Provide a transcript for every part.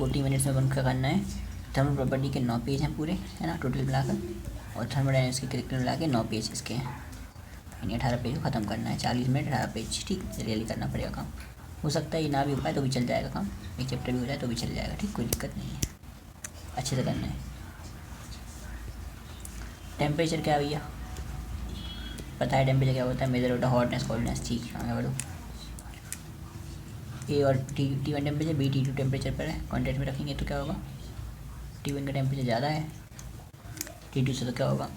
40 minutes में अपन क्या करना है, थर्मल प्रॉपर्टी के 9 पेज हैं पूरे, है ना, टोटल मिलाकर, और थर्मोडायनेमिक्स के करेक्टर मिला के 9 पेज इसके हैं, यानी 18 पेज को ख़त्म करना है, 40 मिनट 18 पेज, ठीक, रियली करना पड़ेगा काम। हो सकता है ये ना भी हो पाए तो भी चल जाएगा काम, एक चैप्टर भी हो जाए तो भी चल जाएगा, ठीक, कोई दिक्कत नहीं है, अच्छे से करना है। टेम्परेचर क्या है भैया, पता है टेम्परेचर क्या होता है, मेजर होता है हॉटनेस कोल्डनेस, ठीक, आगे बढ़ो। ए और T1 temperature, B T2 temperature पर है, कॉन्टेक्ट में रखेंगे तो क्या होगा, T1 का टेम्परेचर ज़्यादा है T2 से, तो क्या होगा,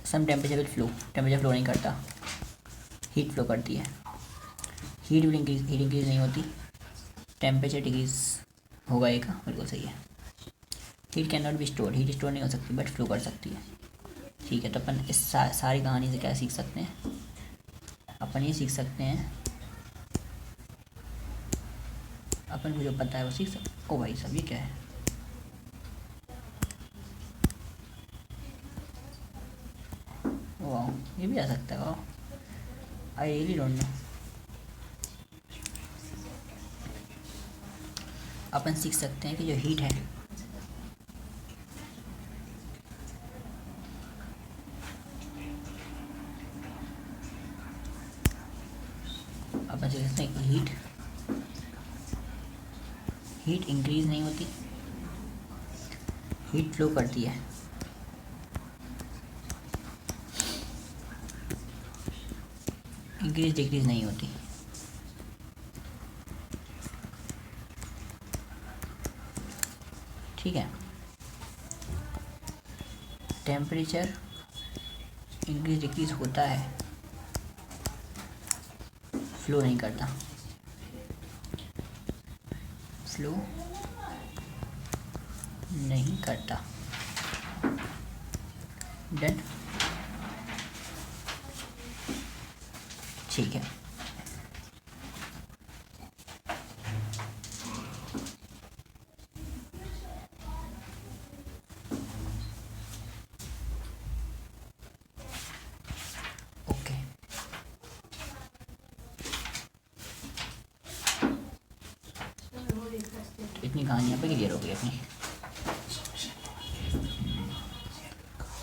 some temperature will flow, temperature flow नहीं करता, हीट फ्लो करती है, हीट इंक्रीज नहीं होती, टेम्परेचर डिक्रीज होगा एक, बिल्कुल सही है। Heat can not be store, heat store नहीं हो सकती बट फ्लो कर सकती है, ठीक है। तो अपन इस सारी कहानी से क्या सीख सकते हैं, अपन ये सीख सकते हैं, अपन को जो पता है वो सीख सकते। ओ भाई साहब ये क्या है, वाह ये भी आ सकता है, वाह आई रियली डोंट नो। अपन सीख सकते हैं कि जो हीट है अपन सीख सकते हैं कि हीट इंक्रीज नहीं होती, हीट फ्लो करती है, इंक्रीज डिक्रीज नहीं होती, ठीक है। टेम्परेचर इंक्रीज डिक्रीज होता है, फ्लो नहीं करता, फ्लो नहीं करता, डन, ठीक है। ओके, तो इतनी कहानी यहाँ पे क्लियर हो गई अपनी।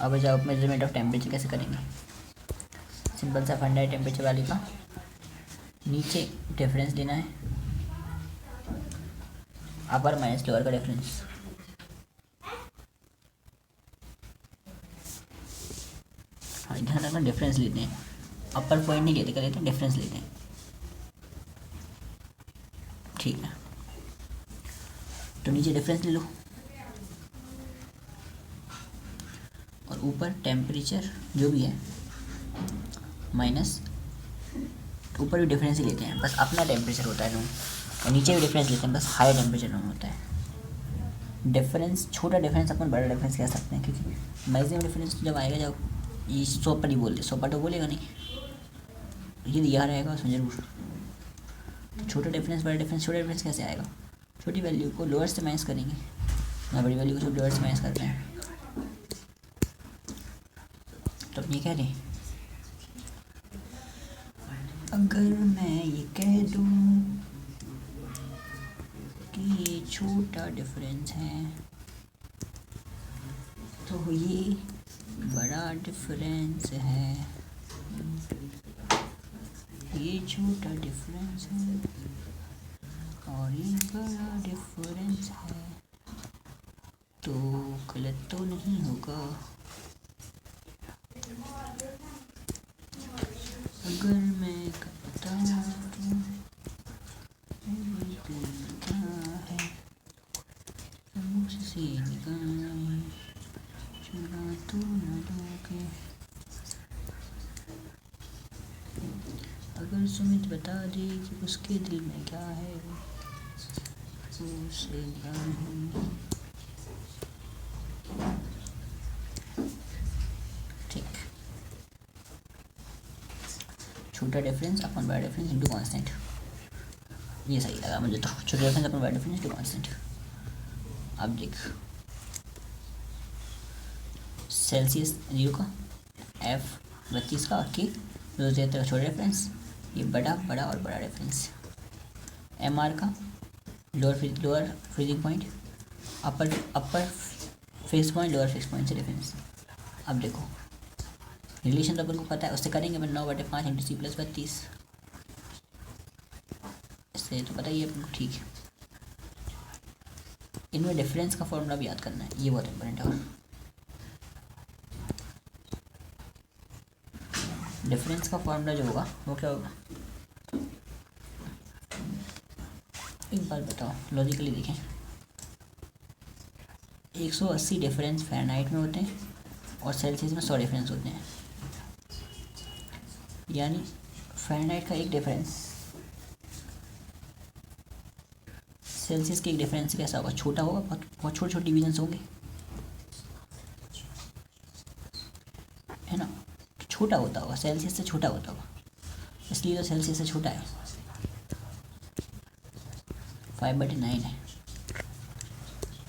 अब जाओ मेजरमेंट ऑफ टेम्परेचर कैसे करेंगे, सिंपल सा फंडा है टेम्परेचर वाले का, नीचे डिफरेंस देना है, अपर माइनस लोअर का डिफरेंस, हाँ ध्यान रखना डिफरेंस लेते हैं, अपर पॉइंट नहीं लेते, क्या लेते हैं, डिफरेंस लेते हैं, ठीक है। तो नीचे डिफरेंस ले लो और ऊपर टेम्परेचर जो भी है माइनस, ऊपर भी डिफरेंस ही लेते हैं, बस अपना टेम्परेचर होता है रूम, और नीचे भी डिफरेंस लेते हैं, बस हायर टेम्परेचर रूम होता है। डिफरेंस, छोटा डिफरेंस अपन बड़ा डिफरेंस कह सकते हैं, क्योंकि मैक्सिमम डिफरेंस जब आएगा, जब ये 100 पर ही बोलते, 100 पर तो बोलेगा नहीं, ये दिया रहेगा उसमें जरूर। तो छोटा डिफरेंस बड़ा डिफरेंस, छोटा डिफरेंस कैसे आएगा, छोटी वैल्यू को लोअर से माइनस करेंगे, ना बड़ी वैल्यू को लोअर से माइनस करते हैं। तो अब ये कह रहे, अगर मैं ये कह दूँ कि ये छोटा डिफरेंस है तो ये बड़ा डिफरेंस है, ये छोटा डिफरेंस है और ये बड़ा डिफरेंस है, तो गलत तो नहीं होगा। अगर मैं बताऊँ तो क्या है, मुझसे निकाल चुरा तो न दोगे, अगर सुमित बता दे कि उसके दिल में क्या है तो उसे निकाल, ठीक। छोटा डिफरेंस अपन बड़ा डिफरेंस इंटू कांस्टेंट, ये सही लगा मुझे, तो छोटा डिफरेंस अपन बड़ा डिफरेंस इंटू कांस्टेंट। अब देख सेल्सियस 0 का, F 32 का, K 273 का छोटा डिफरेंस, ये बड़ा बड़ा और बड़ा डिफरेंस, MR का lower freezing point, upper fix point lower fix point से डिफरेंस। अब देखो रिलेशन तो अपन को पता है, उससे करेंगे अपन 9/5 इंटू सी प्लस 32, इससे तो पता ही है अपन को। ठीक है, इनमें डिफरेंस का फॉर्मूला भी याद करना है, ये बहुत इंपॉर्टेंट है। डिफरेंस का फॉर्मूला जो होगा वो क्या होगा, एक बात बताओ, लॉजिकली देखें। 180 डिफरेंस फ़ारेनहाइट में होते हैं और सेल्सियस में 100 डिफरेंस होते हैं, यानी फ़ारेनहाइट का एक डिफरेंस सेल्सियस के एक डिफरेंस से कैसा होगा, छोटा होगा, बहुत छोटे छोटे डिवीजन्स होंगे, है ना, तो छोटा होता होगा, सेल्सियस से छोटा होता होगा, इसलिए तो सेल्सियस से छोटा है, 5/9 है।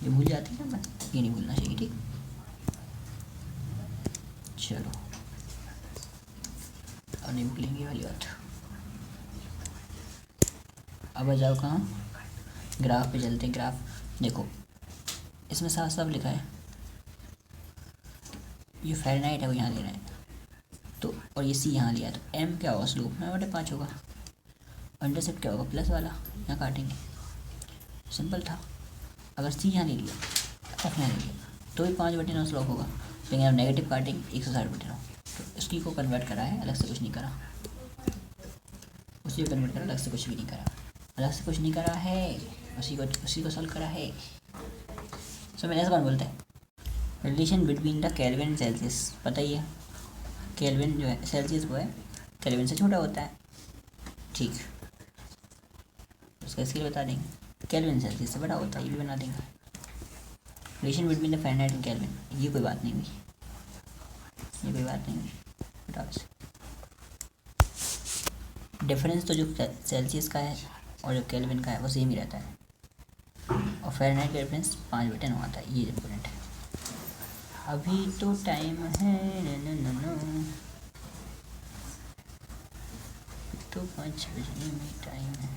ये भूल जाते हैं ना, ये नहीं भूलना चाहिए, ठीक। चलो और नहीं भूलेंगे वाली बात। अब आ जाओ कहाँ, ग्राफ पे चलते हैं। ग्राफ देखो, इसमें साफ साफ लिखा है, ये फ़ारेनहाइट है वो यहाँ ले रहा है, तो और ये सी यहाँ लिया, तो एम क्या होगा, स्लोप 9/5 होगा। इंटरसेप्ट क्या होगा, प्लस वाला, यहाँ काटेंगे, सिंपल था। अगर सी यहाँ ले लिया, एफ यहाँ ले लिया, तो भी 5/9 स्लोप होगा, लेकिन अब नेगेटिव काटेंगे 160/9, तो इसकी को कन्वर्ट करा है, अलग से कुछ नहीं करा, उसी को कन्वर्ट करा, अलग से कुछ भी नहीं करा, अलग से कुछ नहीं करा है, उसी को सॉल्व करा है। सो मैंने ऐसा कौन बोलता है, relation between the kelvin and Celsius, पता ही है, केल्विन जो है सेल्सियस वो है केल्विन से छोटा होता है, ठीक, उसका स्केल बता देंगे, केल्विन सेल्सियस से बड़ा होता है, ये भी बना देंगे। Relation between the Fahrenheit and kelvin, ये कोई बात नहीं हुई, ये कोई बात नहीं हुई, बताओ से। डिफरेंस तो जो सेल्सियस का है और जो केल्विन का है वो सेम ही रहता है, और फ़ारेनहाइट का डिफरेंस 5/9 आता है, ये इम्पोर्टेंट है। अभी तो टाइम है न, तो 5 बजने में टाइम है।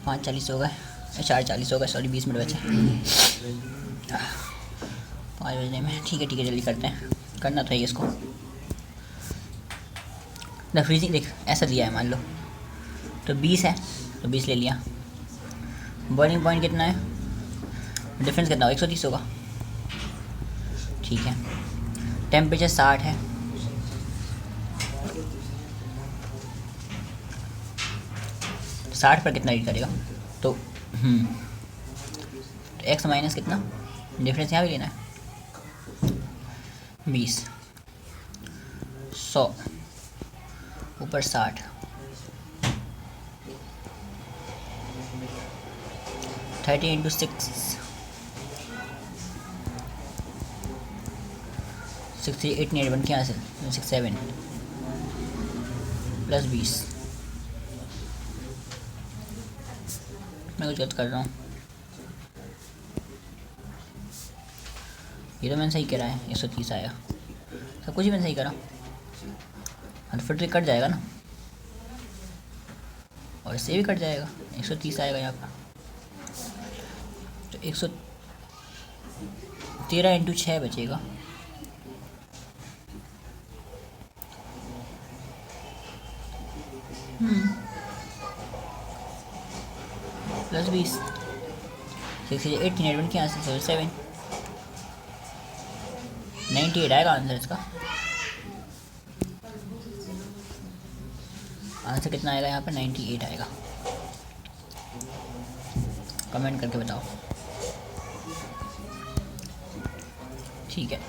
पाँच 40 हो गए, 4:40 हो गए, सॉरी 20 मिनट बचे 5 बजने में। ठीक है जल्दी करते हैं, करना तो है इसको। द फ्रीजिंग देख ऐसा दिया है, मान लो तो 20 है, तो 20 ले लिया। बॉइलिंग पॉइंट कितना है, डिफरेंस कितना होगा, 130 होगा, ठीक है। टेम्परेचर 60 है, तो 60 पर कितना रीड करेगा, तो एक्स माइनस कितना, डिफरेंस यहाँ भी लेना है, 20, 100 ऊपर 60, 30 इंटू 6, 68 नहीं 1 क्या से 67 प्लस 20, मैं कुछ गलत कर रहा हूँ, ये तो मैंने सही करा है, 130 आया, सब कुछ ही मैंने सही करा, और फिर तो कट जाएगा ना, और इससे भी कट जाएगा, 130 आएगा यहाँ पर, तो 113 इंटू 6 बचेगा, प्लस 20, 68 1 क्या से 7 98 आएगा आंसर इसका। आंसर कितना आएगा यहाँ पर, 98 आएगा, कमेंट करके बताओ, ठीक है।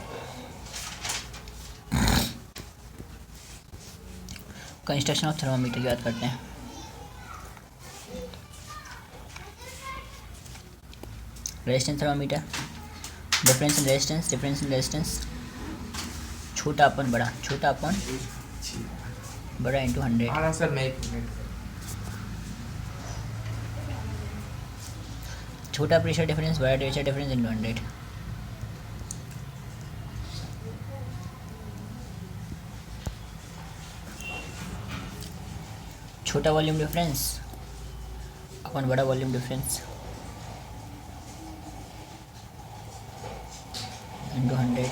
कंस्ट्रक्शन ऑफ थर्मामीटर की बात करते हैं। Resistance thermometer, difference in resistance, छोटा अपन बड़ा, छोटा अपन बड़ा इंटू 100, सर मैं 1 मिनट, छोटा प्रेशर डिफरेंस बड़ा टेम्परेचर डिफरेंस इंटू 100, छोटा वॉल्यूम डिफरेंस अपन बड़ा वॉल्यूम डिफरेंस इंटू 100,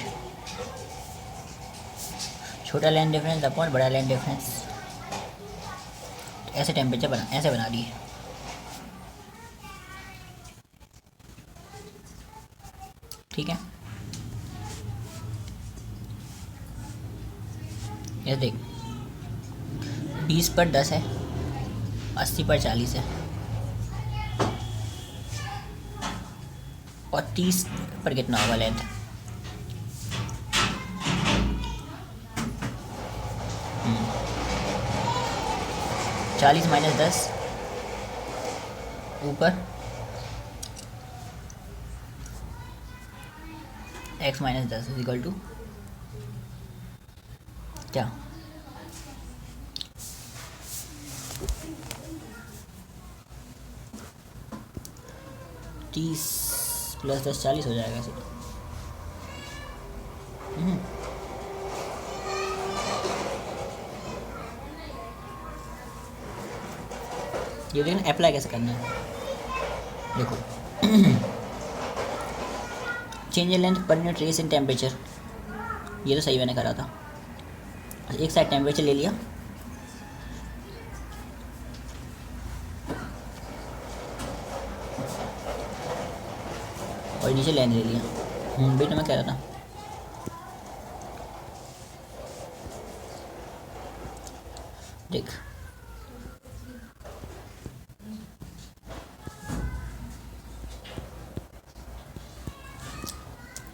छोटा लेंथ डिफरेंस अपॉन बड़ा लेंथ डिफरेंस। ऐसे टेम्परेचर ऐसे बना दिए। ठीक है, ये देख 20 पर 10 है, 80 पर 40 है और 30 पर कितना होगा लेंथ? हम्म, 40 माइनस 10 ऊपर x minus 10 is equal to क्या? तीस प्लस 10 40 हो जाएगा ऐसे। ये देखना अप्लाई कैसे करना है। देखो change in length per unit rise in temperature, ये तो सही मैंने करा था। एक साइड टेम्परेचर ले लिया, और नीचे लेंथ ले लिया। भाई तो मैं कह रहा था देख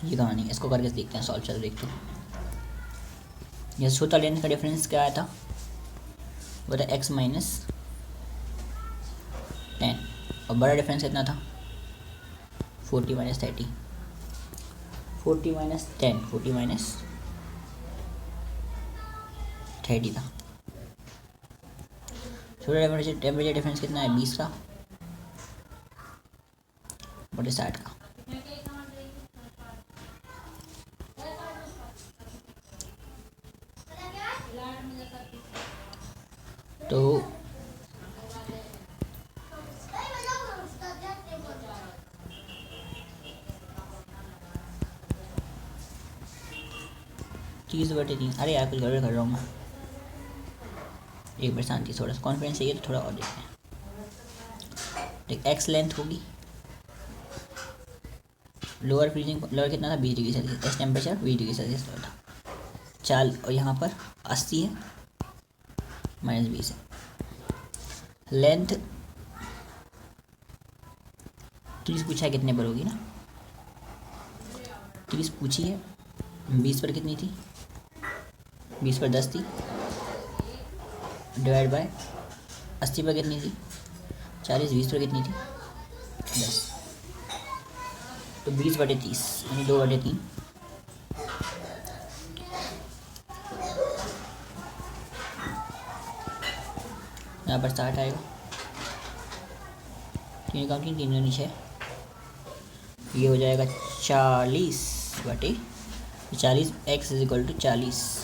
ये कहानी, इसको करके देखते हैं सॉल्व। चलो देखते हैं। ये छोटा लेंथ का डिफरेंस क्या आया था, वो था x माइनस 10 और बड़ा डिफरेंस कितना था 40 माइनस 30, 40 माइनस 10 40 माइनस 30 था। छोटा टेम्परेचर डिफरेंस कितना है 20 का, बड़े 60 का। तो तीस बटे 3, अरे यार कुछ गड़बड़ कर रहा हूँ मैं, एक बार शांति, थोड़ा सा कॉन्फिडेंस चाहिए तो थोड़ा और देखते हैं। देख एक्स लेंथ होगी, लोअर फ्रीजिंग लोअर कितना था 20 degree Celsius, S temperature 20 degree Celsius था। चाल और यहाँ पर 80 है माइनस 20 है। लेंथ 30 पूछा है कितने पर होगी ना, 30 पूछी है, 20 पर कितनी थी, 20 पर 10 थी, डिवाइड बाय 80 पर कितनी थी 40, 20 पर कितनी थी 10, तो 20 बटे 30 यानी 2 बटे 3। यहाँ पर 60 आएगा, तीन काउंटिंग 3 नीचे, ये हो जाएगा 40 बटे 40, x is equal to 40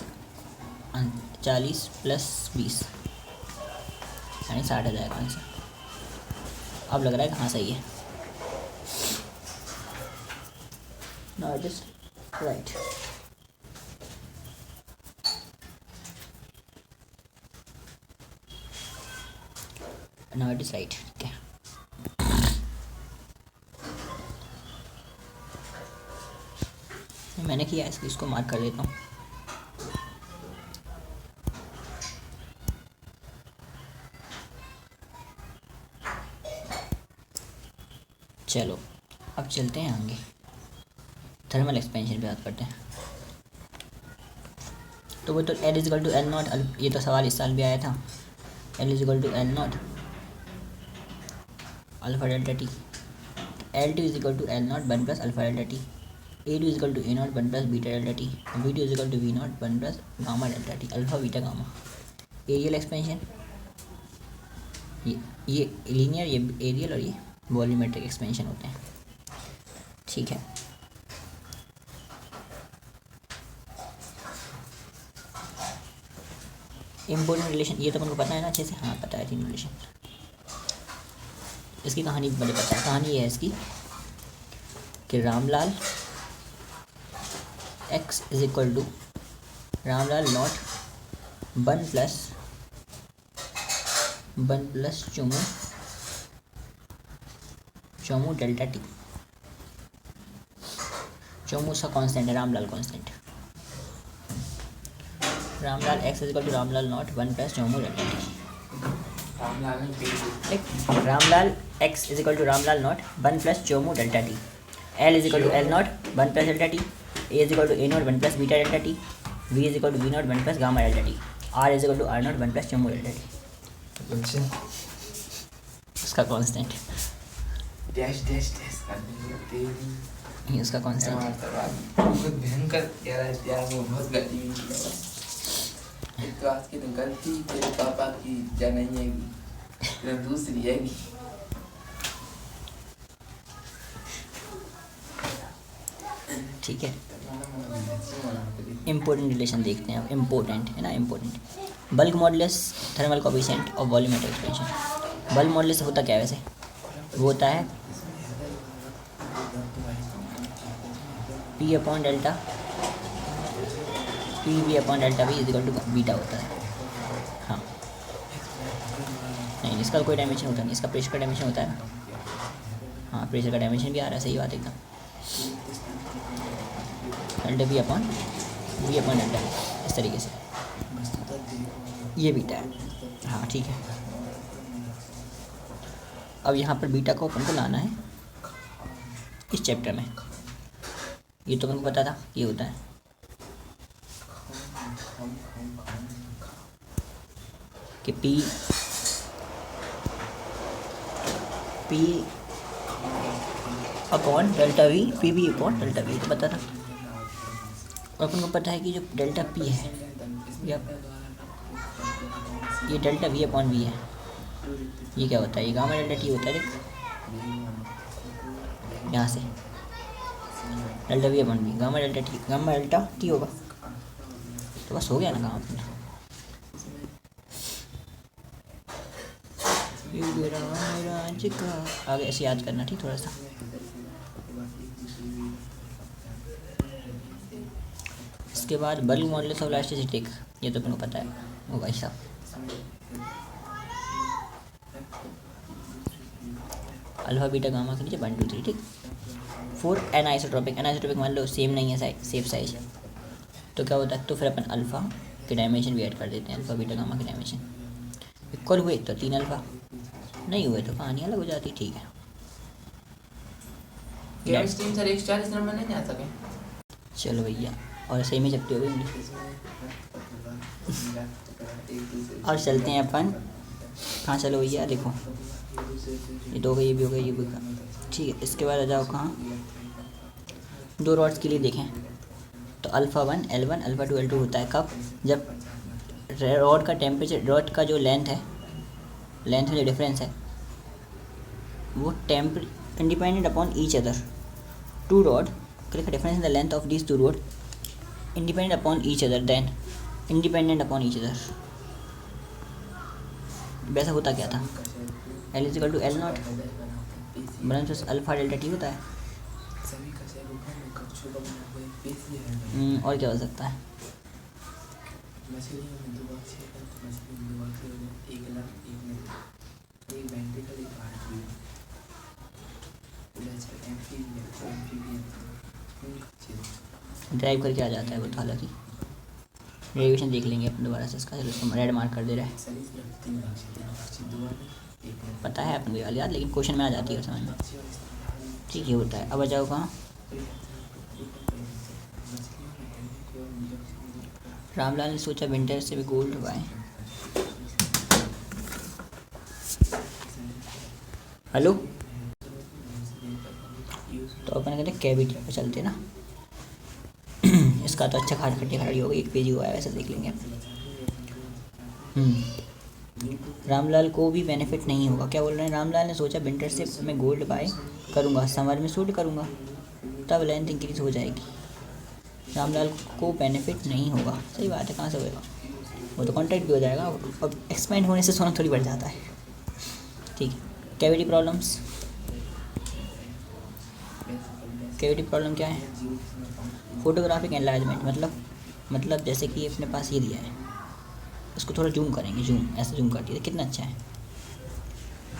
plus 20 यानी 60 आ जाएगा आंसर। अब लग रहा है कहाँ सही है। Now it is right. Now it is right. ठीक है, मैंने किया है, इसको मार्क कर देता हूँ। चलो अब चलते हैं आगे, थर्मल एक्सपेंशन पे बात करते हैं। तो वो तो L is equal to L naught, ये तो सवाल इस साल भी आया था, L is equal to L naught alpha delta T, L two is equal to L naught 1 plus alpha delta T, A two is equal to A naught 1 plus beta delta T, V two is equal to V naught 1 plus gamma delta T, alpha beta gamma. Areal expansion, ये linear, ये aerial और ये volumetric expansion होते हैं। ठीक है, important relation ये तो तुमको पता है ना अच्छे से, हाँ पता है तीन रिलेशन। इसकी कहानी मुझे पता है, कहानी ये है इसकी कि Ramlal x is equal to Ramlal naught 1 plus Chomu delta T. Chomu उसका कांस्टेंट है, Ramlal constant. Ramlal x is equal to Ramlal naught 1 plus Chomu delta T. Ramlal x is equal to Ramlal naught 1 plus Chomu delta T. L is equal to L naught 1 plus delta T. A is equal to A naught 1 plus beta delta T. V is equal to V naught 1 plus gamma delta T. R is equal to R naught 1 plus Chomu delta T. उसका constant dash dash dash ये उसका constant बहुत भयंकर कह रहा है यार, वो बहुत गलती हुई है। एक तो आज की तो गलती तेरे पापा की या नहीं है, फिर दूसरी है ठीक है। इम्पोर्टेंट रिलेशन देखते हैं अब, इम्पोर्टेंट है ना, important. Bulk modulus, thermal coefficient और वॉल्यूमेट्रिक एक्सपेंशन। बल्क मॉडुलस होता क्या है वैसे? वो होता है P upon delta PV upon delta V is equal to beta होता है। हाँ नहीं, इसका कोई डायमेंशन होता नहीं, इसका प्रेशर का डायमेंशन होता है ना। हाँ प्रेशर का डायमेंशन भी आ रहा है, सही बात एकदम। डेल्टा V अपॉन डेल्टा इस तरीके से, ये बीटा है। हाँ ठीक है। अब यहाँ पर बीटा को अपन को लाना है इस चैप्टर में। ये तो अपन को पता था ये होता है कि P upon delta V, PV upon delta V, तो पता था। और अपन को पता है कि जो डेल्टा P है ये डेल्टा V अपॉन V है। ये क्या होता है? ये गामा डेल्टा टी होता है। देख यहाँ से delta V upon V, gamma delta T होगा। तो बस हो गया ना काम अपना। आगे ऐसे याद करना ठीक थोड़ा सा। इसके बाद बल्क मॉडुलस ऑफ इलास्टिसिटी, ये तो अपने को पता है वो भाई साहब। अल्फा बीटा गामा के नीचे 1 2 3 ठीक। 4 एनाइसोट्रॉपिक मान लो सेम नहीं है सेम साइज, तो क्या होता है? तो फिर अपन अल्फ़ा के डायमेंशन भी ऐड कर देते हैं। अल्फ़ा बीटा गामा के डायमेंशन इक्वल हुए तो 3 अल्फ़ा, नहीं हुए तो कहानी अलग हो जाती। ठीक है। केमिस्ट्री सर 140 नंबर नहीं आ सके। चलो भैया, और सही में चपटी हो गई। और चलते हैं अपन कहाँ? चलो भैया देखो, ये तो हो गई, ये भी हो गई, ये भी होगा। ठीक है। इसके बाद आ जाओ कहाँ? 2 रॉड्स के लिए देखें तो अल्फ़ा 1 L1 अल्फ़ा 2 L2 होता है कब? जब रॉड का टेम्परेचर, रॉड का जो लेंथ में जो डिफरेंस है वो independent upon each other. 2 rod click difference in the length of these 2 rod independent upon each other then independent upon each other. वैसा होता क्या था? L is equal to L naught plus alpha delta T होता है। और क्या हो सकता है? ड्राइव करके आ जाता है वो तो, हालांकि डेरिवेशन देख लेंगे अपन दोबारा से इसका। चलो इसको रेड मार्क कर दे रहा है, पता है अपन को याद, लेकिन क्वेश्चन में आ जाती है समझ में। ठीक है होता है। अब आ जाओ कहाँ? रामलाल ने सोचा विंटर से भी गोल्ड पाए। हेलो, तो अपन कहते हैं कैविटी पे चलते ना। इसका तो अच्छा खाट खट्टी खड़ी हो गई, 1 पेज हुआ है वैसे, देख लेंगे। रामलाल को भी बेनिफिट नहीं होगा। क्या बोल रहे हैं? रामलाल ने सोचा विंटर से मैं गोल्ड बाय करूँगा, समर में सूट करूँगा, तब लेंथ इंक्रीज हो जाएगी। रामलाल को बेनिफिट नहीं होगा, सही बात है, कहाँ से होगा? वो तो कॉन्ट्रैक्ट भी हो जाएगा। अब एक्सपेंड होने से सोना थोड़ी बढ़ जाता है। ठीक है, कैविटी प्रॉब्लम्स। कैविटी प्रॉब्लम क्या है? फोटोग्राफिक एनलार्जमेंट, मतलब जैसे कि अपने पास ये दिया है, उसको थोड़ा जूम करेंगे, जूम ऐसे जूम कर दिया, कितना अच्छा है।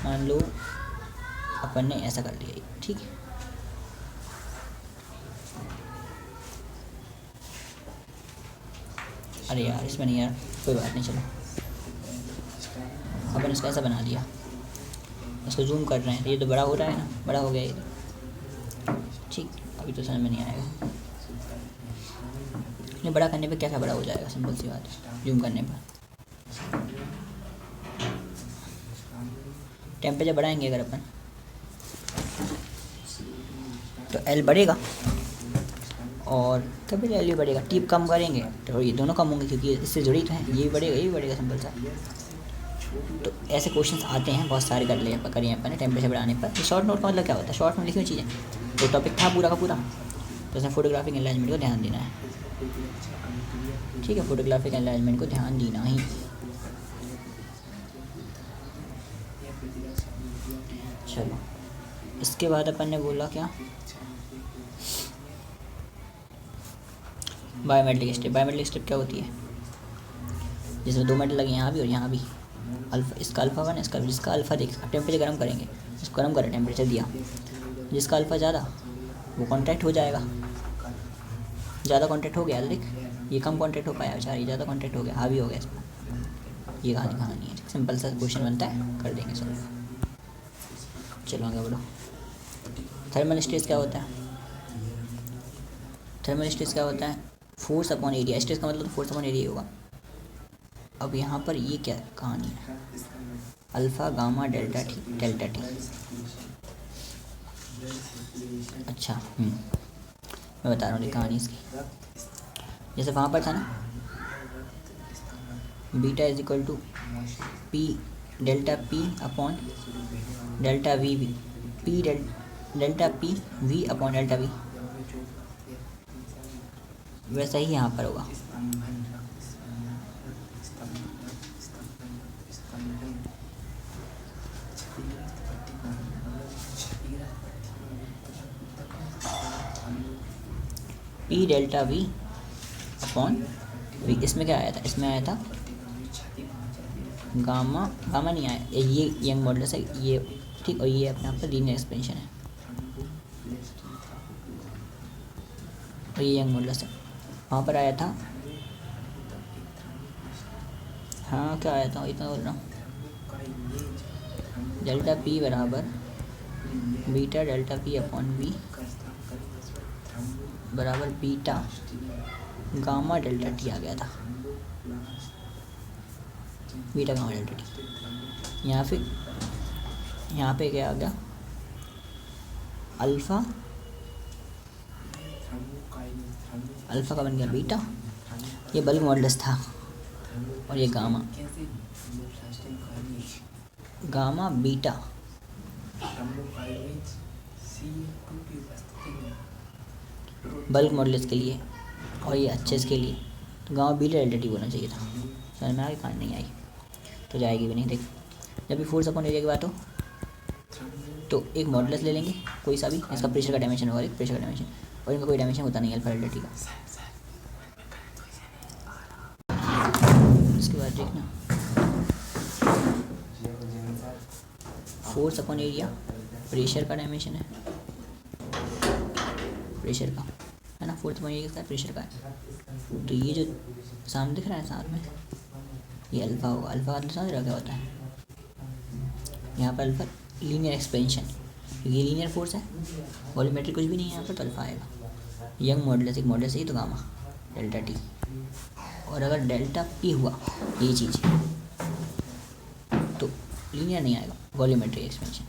मान लो अपन ने ऐसा कर लिया, ठीक है। अरे यार इसमें नहीं यार, कोई बात नहीं, चलो अपन इसको ऐसा बना लिया, इसको जूम कर रहे हैं, ये तो बड़ा हो रहा है ना, बड़ा हो गया ये, ठीक। अभी तो समझ में नहीं आएगा, नहीं बड़ा करने पे क्या क्या बड़ा हो जाएगा, सिंपल सी बात है, जूम करने पर। टेम्परेचर बढ़ाएंगे अगर अपन, तो एल बढ़ेगा और कभी एल भी बढ़ेगा। टिप कम करेंगे तो ये दोनों कम होंगे, क्योंकि इससे जुड़ी तो है, ये भी बढ़ेगा, ये भी बढ़ेगा, सिंपल सा। तो ऐसे क्वेश्चंस आते हैं बहुत सारे, करिए अपन ने टेम्परेचर बढ़ाने पर। शॉर्ट नोट का मतलब क्या होता है? शॉर्ट में लिखी हुई चीज़ें, तो टॉपिक था पूरा का पूरा, तो इसमें फोटोग्राफिक एनलार्जमेंट को ध्यान देना है, ठीक है। फोटोग्राफिक एनलार्जमेंट को ध्यान देना ही। चलो इसके बाद अपन ने बोला क्या, बायोमेट्रिक स्टेप। बायोमेट्रिक स्टेप क्या होती है? जिसमें 2 मेटल लगे, यहाँ भी और यहाँ भी, अल्फा, इसका अल्फा 1, इसका, जिसका अल्फा देख, अब टेम्परेचर गर्म करेंगे, इसको गर्म करें, टेम्परेचर दिया, जिसका अल्फा ज़्यादा वो कॉन्टैक्ट हो जाएगा, ज़्यादा कॉन्टैक्ट हो गया तो देख, ये कम कॉन्टैक्ट हो पाया बेचारा, ये ज़्यादा कॉन्टैक्ट हो गया, हावी हो गया इसमें। ये कहानी है, सिंपल सा क्वेश्चन बनता है, कर देंगे सॉल्व। चलो आगे बढ़ो। थर्मल स्ट्रेस क्या होता है? थर्मल स्ट्रेस क्या होता है? Force upon area. स्ट्रेस का मतलब तो फोर्स अपॉन एरिया होगा। अब यहाँ पर ये क्या कहानी है? Alpha gamma delta T, delta T. अच्छा मैं बता रहा हूँ कहानी इसकी। जैसे वहाँ पर था ना, beta is equal to P delta P upon delta V V, P delta P V upon delta V, वैसा ही यहाँ पर होगा। P delta V upon V, इसमें क्या आया था? इसमें आया था गामा, गामा नहीं आया, ये यंग मॉडुलस है ये, ठीक। और ये अपने आप पर लीनियर एक्सपेंशन है, और ये यंग मॉडुलस है। वहाँ पर आया था, हाँ क्या आया था, इतना बोल रहा हूँ, डेल्टा पी बराबर beta delta P upon V बराबर बीटा गामा डेल्टा टी आ गया था, बीटा गामा डेल्टा टी। यहाँ पे क्या आ गया? अल्फ़ा का बन गया बीटा, ये बल्क मॉडुलस था, और ये gamma, gamma beta bulk modulus के लिए, और ये अच्छे के लिए, तो गामा बीटा डेल्टा टी होना चाहिए था। समझ में आ गई? कहानी नहीं आई तो जाएगी भी नहीं। देख, जब भी फोर्स अपॉन एरिया की बात हो तो एक मॉडुलस ले लेंगे कोई सा भी, इसका प्रेशर का डायमेंशन होगा, एक प्रेशर का डायमेंशन, और इनका कोई डायमेंशन होता नहीं अल्फा डेल्टा टी का। इसके बाद देखना, फोर्स अपॉन एरिया प्रेशर का डायमेंशन है, प्रेशर का है ना, फोर्स अपॉन एरिया का प्रेशर का है। तो ये जो सामने दिख रहा है साथ में, ये अल्फा होगा। अल्फा का समझ रहा क्या होता है? यहाँ पर अल्फा लीनियर एक्सपेंशन, ये लीनियर फोर्स है, वॉल्यूमेट्रिक कुछ भी नहीं है यहाँ पर, तो अल्फा आएगा। यंग मॉडुलस, एक मॉडुलस है तो गामा डेल्टा टी, और अगर डेल्टा पी हुआ ये चीज़ तो लीनियर नहीं आएगा, वॉल्यूमेट्रिक एक्सपेंशन,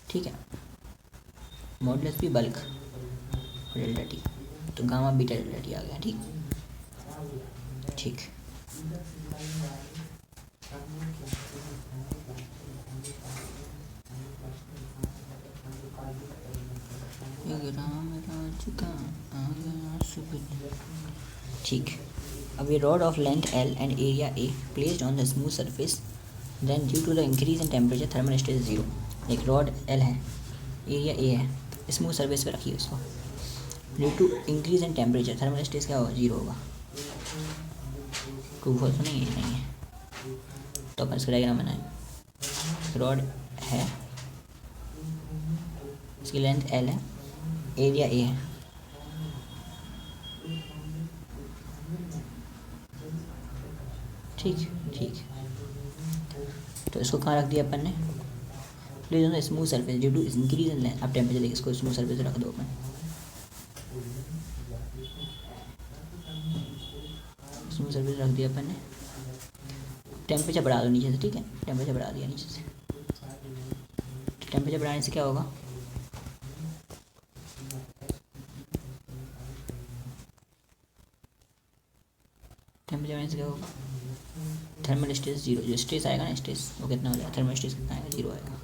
ठीक है। मॉडुलस भी बल्क डेल्टा टी, तो गामा बीटा डेल्टा टी आ गया, ठीक ठीक। राम राज का आ गया सुबह, ठीक। अब ये rod of length L and area A placed on the smooth surface, then due to the increase in temperature thermal state is 0. एक rod L है, एरिया A है, स्मूथ सरफेस पे रखिए उसको. Due to increase in temperature thermal state क्या होगा, 0 होगा. True false तो नहीं है. तो अपन इसका डायग्राम बनाएं. रॉड है, इसकी लेंथ L है, एरिया A है. ठीक. तो इसको कहाँ रख दिया अपन ने, please on the smooth surface due to increase in length. अब टेम्परेचर लेके इसको स्मूथ सरफेस रख दो अपन. स्मूथ सरफेस रख दिया अपन ने. टेम्परेचर बढ़ा दो नीचे से. ठीक है, टेम्परेचर बढ़ा दिया नीचे से. टेम्परेचर बढ़ाने से क्या होगा, टेम्परेचर बढ़ाने से क्या होगा, थर्मल स्ट्रेस 0. जो स्ट्रेस आएगा ना, स्ट्रेस वो कितना हो जाएगा, थर्मल स्ट्रेस कितना आएगा, 0 आएगा.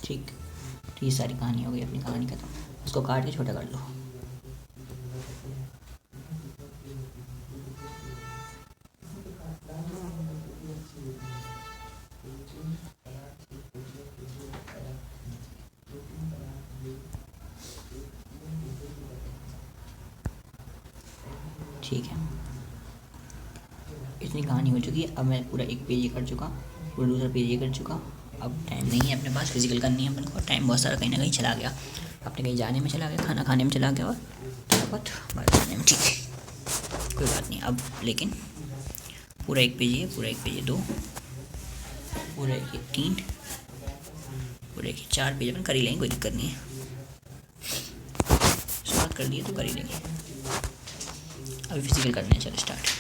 ठीक. ये सारी कहानी हो गई, अपनी कहानी खत्म. इसको काट के छोटा कर लो. ठीक है, इतनी कहानी हो चुकी है. अब मैं पूरा एक पेज ये कर चुका, पूरा दूसरा पेज ये कर चुका. अब टाइम नहीं है अपने पास, फिजिकल करनी है अपने को. टाइम बहुत सारा कहीं ना कहीं चला गया. अपने कहीं जाने में चला गया, खाना खाने में चला गया, और थोड़ा बहुत बात करने में. ठीक है, कोई बात नहीं. अब लेकिन पूरा एक पेज ये, पूरा एक पेज ये 2, पूरा एक ये 3, पूरा एक 4 पेज अपन कर ही लेंगे, कोई दिक्कत नहीं है. स्टार्ट कर दिए तो कर ही लेंगे. अभी फिजिकल करना है, चलो स्टार्ट.